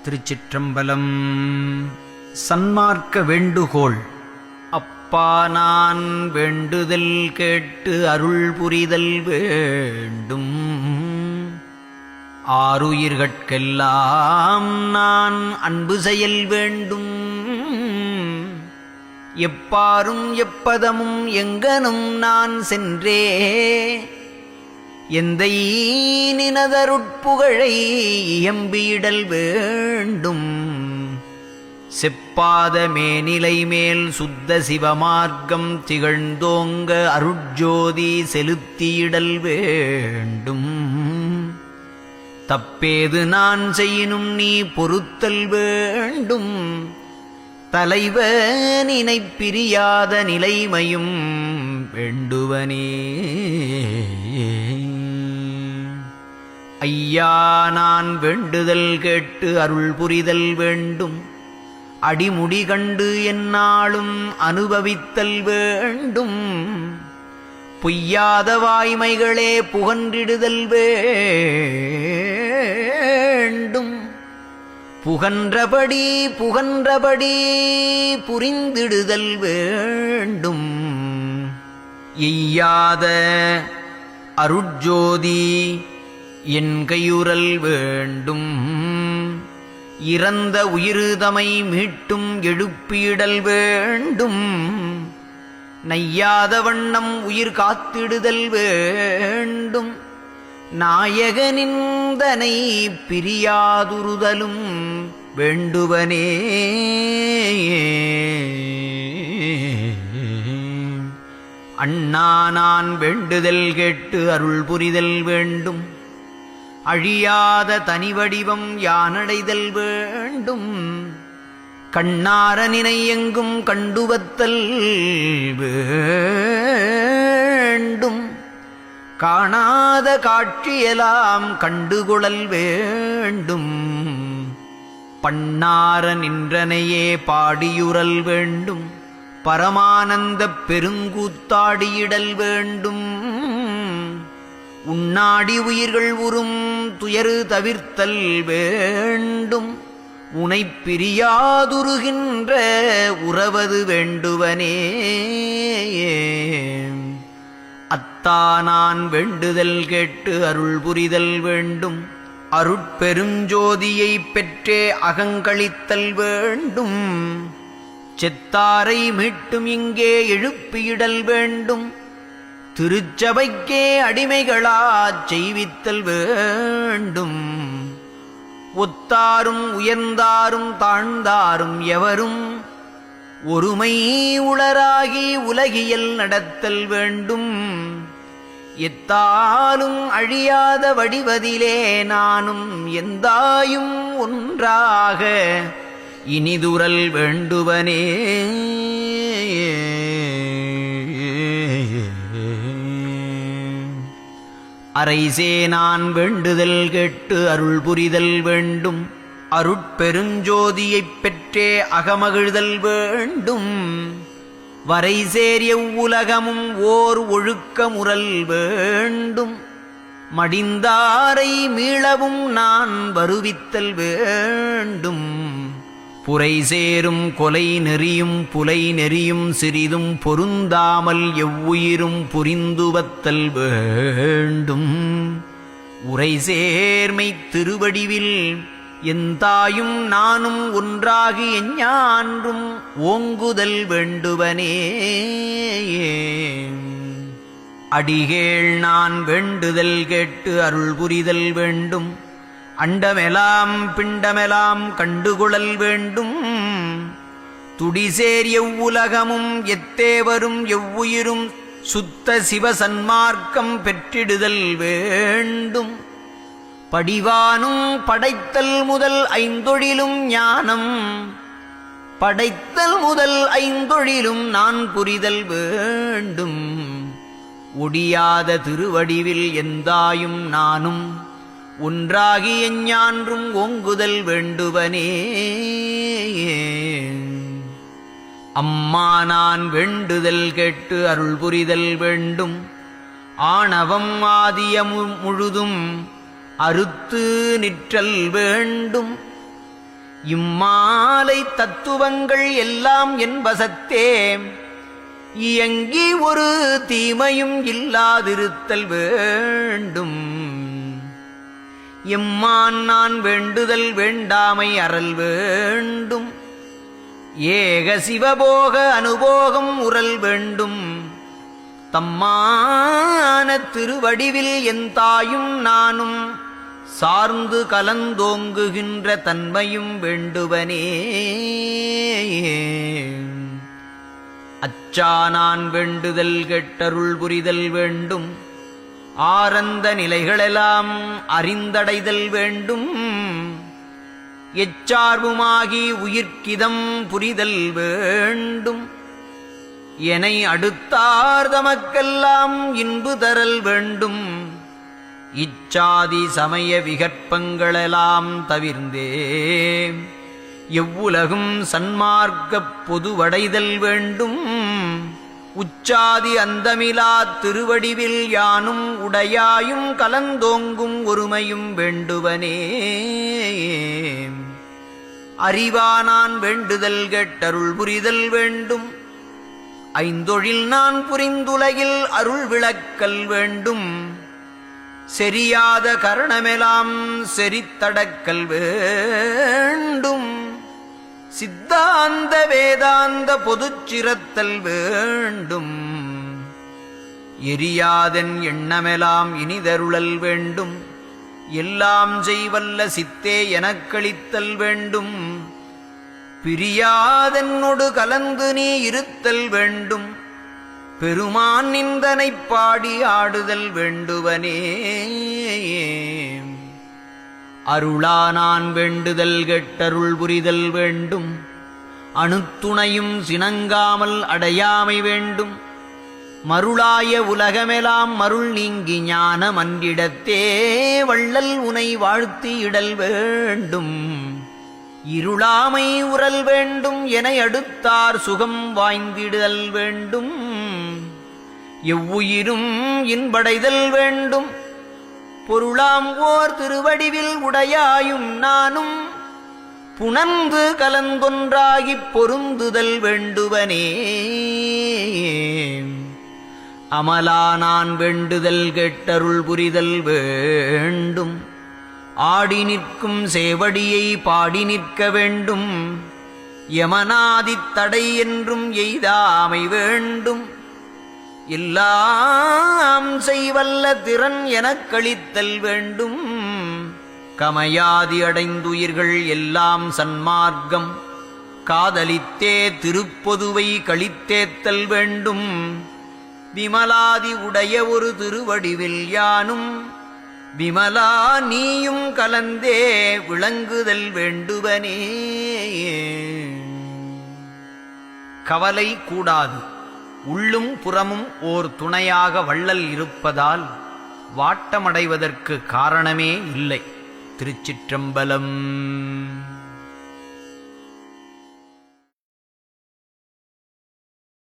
திருச்சிற்றம்பலம். சன்மார்க்க வேண்டுகோள். அப்பா நான் வேண்டுதல் கேட்டு அருள் புரிதல் வேண்டும். ஆருயிர்கட்கெல்லாம் நான் அன்பு செயல் வேண்டும். எப்பாரும் எப்பதமும் எங்கனும் நான் சென்றே எந்தை நினதருட்புகழை இயம்பிடல் வேண்டும். செப்பாத மேனிலை மேல் சுத்த சிவமார்க்கம் திகழ்ந்தோங்க அருட்ஜோதி செலுத்தியிடல் வேண்டும். தப்பேது நான் செய்யினும் நீ பொறுத்தல் வேண்டும். தலைவனினை பிரியாத நிலைமையும் வேண்டுவனே. ஐயா நான் வேண்டுதல் கேட்டு அருள் புரிதல் வேண்டும். அடிமுடி கண்டு எந்நாளும் அனுபவித்தல் வேண்டும். பொய்யாத வாய்மைகளே புகன்றிடுதல் வேண்டும். புகன்றபடி புரிந்திடுதல் வேண்டும். எய்யாத அருட்ஜோதி என் கையுறல் வேண்டும். இறந்த உயிர்தமை மீட்டும் எழுப்பிடல் வேண்டும். நையாத வண்ணம் உயிர் காத்திடுதல் வேண்டும். நாயகனிந்தனை பிரியாதுறுதலும் வேண்டுவனே. அண்ணா நான் வேண்டுதல் கேட்டு அருள் புரிதல் வேண்டும். அழியாத தனிவடிவம் யானடைதல் வேண்டும். கண்ணார நினை எங்கும் கண்டுவத்தல் வேண்டும். காணாத காட்சியெல்லாம் கண்டுகொள்ளல் வேண்டும். பண்ணார நின்றனையே பாடியுறல் வேண்டும். பரமானந்தப் பெருங்கூத்தாடியிடல் வேண்டும். உன்னாடி உயிர்கள் உறும் துயரு தவிர்த்தல் வேண்டும். உனைப் பிரியாதுருகின்ற உறவது வேண்டுவனே. அத்தா நான் வேண்டுதல் கேட்டு அருள் புரிதல் வேண்டும். அருட்பெருஞ்சோதியைப் பெற்றே அகங்களித்தல் வேண்டும். செத்தாரை மீட்டும் இங்கே எழுப்பியிடல் வேண்டும். திருச்சபைக்கே அடிமைகளாச் செய்வித்தல் வேண்டும். ஒத்தாரும் உயர்ந்தாரும் தாழ்ந்தாரும் எவரும் ஒருமை உளராகி உலகியல் நடத்தல் வேண்டும். எத்தாலும் அழியாத வடிவதிலே நானும் எந்தாயும் ஒன்றாக இனிதுரல் வேண்டுவனே. அரைசே நான் வேண்டுதல் கேட்டு அருள் புரிதல் வேண்டும். அருட்பெருஞ்சோதியைப் பெற்றே அகமகிழ்தல் வேண்டும். வரைசேர் எவ்வுலகமும் ஓர் ஒழுக்கமுறல் வேண்டும். மடிந்தாரை மீளவும் நான் வருவித்தல் வேண்டும். புரை சேரும் கொலை நெறியும் புலை நெறியும் சிறிதும் பொருந்தாமல் எவ்வுயிரும் புரிந்துவத்தல் வேண்டும். உரை சேர்மை திருவடிவில் எந்தாயும் நானும் ஒன்றாகி எஞ்ஞான்றும் ஓங்குதல் வேண்டுவனே. அடிகேள் நான் வேண்டுதல் கேட்டு அருள் புரிதல் வேண்டும். அண்டமெலாம் பிண்டமெலாம் கண்டுகொள்ளல் வேண்டும். துடிசேர் எவ்வுலகமும் எத்தேவரும் எவ்வுயிரும் சுத்த சிவசன்மார்க்கம் பெற்றிடுதல் வேண்டும். படிவானும் படைத்தல் முதல் ஐந்தொழிலும் ஞானம் படைத்தல் முதல் ஐந்தொழிலும் நான் புரிதல் வேண்டும். ஒடியாத திருவடிவில் எந்தாயும் நானும் ஒன்றாகி எஞ்ஞான்றும் ஓங்குதல் வேண்டுவனே. அம்மா நான் வேண்டுதல் கேட்டு அருள் புரிதல் வேண்டும். ஆணவம் ஆதிய முழுதும் அறுத்து நிற்றல் வேண்டும். இம்மாலை தத்துவங்கள் எல்லாம் என் வசத்தே இயங்கி ஒரு தீமையும் இல்லாதிருத்தல் வேண்டும். எம்மான் நான் வேண்டுதல் வேண்டாமை அறல் வேண்டும். ஏக சிவபோக அனுபோகம் உறல் வேண்டும். தம்மான திருவடிவில் என் தாயும் நானும் சார்ந்து கலந்தோங்குகின்ற தன்மையும் வேண்டுவனே. அச்சா நான் வேண்டுதல் கெட்டருள் புரிதல் வேண்டும். ஆரந்த நிலைகளெல்லாம் அறிந்தடைதல் வேண்டும். எச்சார்புமாகி உயிர்க்கிதம் புரிதல் வேண்டும். எனை அடுத்தார் தமக்கெல்லாம் இன்பு தரல் வேண்டும். இச்சாதி சமய விகற்பங்களெல்லாம் தவிர்ந்தே எவ்வுலகும் சன்மார்க்கப் பொதுவடைதல் வேண்டும். உச்சாதி அந்தமிலா திருவடிவில் யானும் உடையாயும் கலந்தோங்கும் ஒருமையும் வேண்டுவனே. அறிவானான் வேண்டுதல் கெட்டருள் புரிதல் வேண்டும். ஐந்தொழில் நான் புரிந்துலகில் அருள் விளக்கல் வேண்டும். செரியாத கரணமெலாம் செரித்தடக்கல் வேண்டும். சித்தாந்த வேதாந்த பொதுச்சிரத்தல் வேண்டும். எரியாதன் எண்ணமெலாம் இனிதருளல் வேண்டும். எல்லாம் செய்வல்ல சித்தே எனக்களித்தல் வேண்டும். பிரியாதென்னொடு கலந்து நீ இருத்தல் வேண்டும். பெருமான் நிந்தனைப் பாடி ஆடுதல் வேண்டுவனே. அருளா நான் வேண்டுதல் கெட்டருள் புரிதல் வேண்டும். அணுத்துணையும் சினங்காமல் அடையாமை வேண்டும். மருளாய உலகமெலாம் மருள் நீங்கி ஞான மன்றிடத்தே வள்ளல் உனை வாழ்த்தி இடல் வேண்டும். இருளாமை உறல் வேண்டும். என அடுத்தார் சுகம் வாய்ந்திடுதல் வேண்டும். எவ்வுயிரும் இன்படைதல் வேண்டும். பொருளாம் ஓர் திருவடிவில் உடையாயும் நானும் புணர்ந்து கலந்தொன்றாகிப் பொருந்துதல் வேண்டுவனே. அமலா நான் வேண்டுதல் கெட்டருள் புரிதல் வேண்டும். ஆடி நிற்கும் சேவடியை பாடி நிற்க வேண்டும். யமனாதித் தடை என்றும் எய்தாமை வேண்டும். எல்லாம் செய்வல்ல திறன் எனக்களித்தல் வேண்டும். கமையாதி அடைந்துயிர்கள் எல்லாம் சன்மார்க்கம் காதலித்தே திருப்பொதுவை கழித்தேத்தல் வேண்டும். விமலாதி உடைய ஒரு திருவடிவில் யானும் விமலா நீயும் கலந்தே விளங்குதல் வேண்டுவனே. கவலை கூடாது. உள்ளும் புறமும் ஓர் துணையாக வள்ளல் இருப்பதால் வாட்டமடைவதற்கு காரணமே இல்லை. திருச்சிற்றம்பலம்.